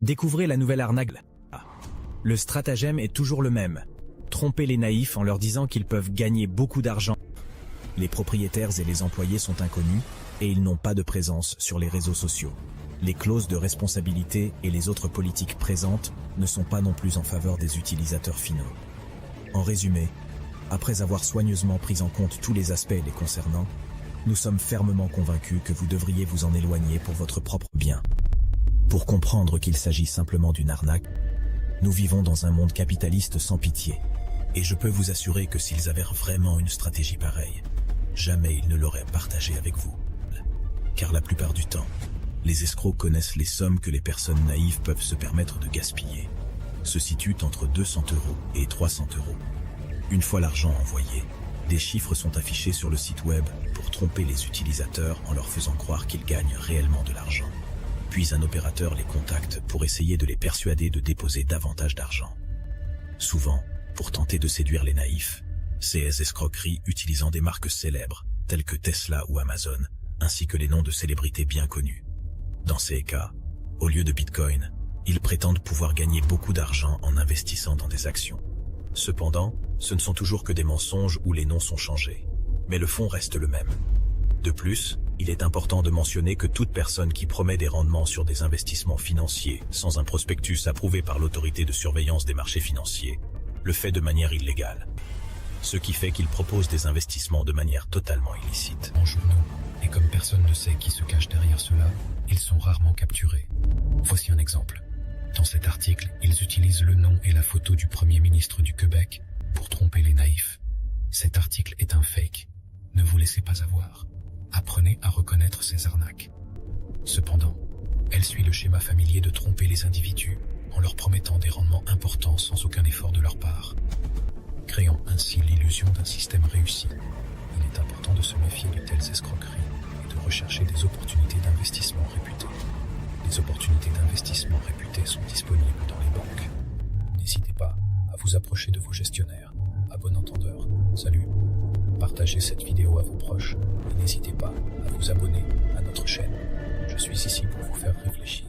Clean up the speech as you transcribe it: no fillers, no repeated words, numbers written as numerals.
Découvrez la nouvelle arnaque. Le stratagème est toujours le même. Tromper les naïfs en leur disant qu'ils peuvent gagner beaucoup d'argent. Les propriétaires et les employés sont inconnus et ils n'ont pas de présence sur les réseaux sociaux. Les clauses de responsabilité et les autres politiques présentes ne sont pas non plus en faveur des utilisateurs finaux. En résumé, après avoir soigneusement pris en compte tous les aspects les concernant, nous sommes fermement convaincus que vous devriez vous en éloigner pour votre propre bien. Pour comprendre qu'il s'agit simplement d'une arnaque, nous vivons dans un monde capitaliste sans pitié. Et je peux vous assurer que s'ils avaient vraiment une stratégie pareille, jamais ils ne l'auraient partagée avec vous. Car la plupart du temps, les escrocs connaissent les sommes que les personnes naïves peuvent se permettre de gaspiller. Se situent entre 200 € et 300 €. Une fois l'argent envoyé, des chiffres sont affichés sur le site web pour tromper les utilisateurs en leur faisant croire qu'ils gagnent réellement de l'argent. Puis un opérateur les contacte pour essayer de les persuader de déposer davantage d'argent. Souvent, pour tenter de séduire les naïfs, ces escroqueries utilisant des marques célèbres telles que Tesla ou Amazon, ainsi que les noms de célébrités bien connues. Dans ces cas, au lieu de Bitcoin, ils prétendent pouvoir gagner beaucoup d'argent en investissant dans des actions. Cependant, ce ne sont toujours que des mensonges où les noms sont changés, mais le fond reste le même. De plus, il est important de mentionner que toute personne qui promet des rendements sur des investissements financiers sans un prospectus approuvé par l'autorité de surveillance des marchés financiers le fait de manière illégale. Ce qui fait qu'ils proposent des investissements de manière totalement illicite. En journaux, et comme personne ne sait qui se cache derrière cela, ils sont rarement capturés. Voici un exemple. Dans cet article, ils utilisent le nom et la photo du Premier ministre du Québec pour tromper les naïfs. Cet article est un fake. Ne vous laissez pas avoir. Apprenez à reconnaître ces arnaques. Cependant, elle suit le schéma familier de tromper les individus en leur promettant des rendements importants sans aucun effort de leur part, créant ainsi l'illusion d'un système réussi. Il est important de se méfier de telles escroqueries et de rechercher des opportunités d'investissement réputées. Les opportunités d'investissement réputées sont disponibles dans les banques. N'hésitez pas à vous approcher de vos gestionnaires. À bon entendeur, salut. Partagez cette vidéo à vos proches et n'hésitez pas à vous abonner à notre chaîne. Je suis ici pour vous faire réfléchir.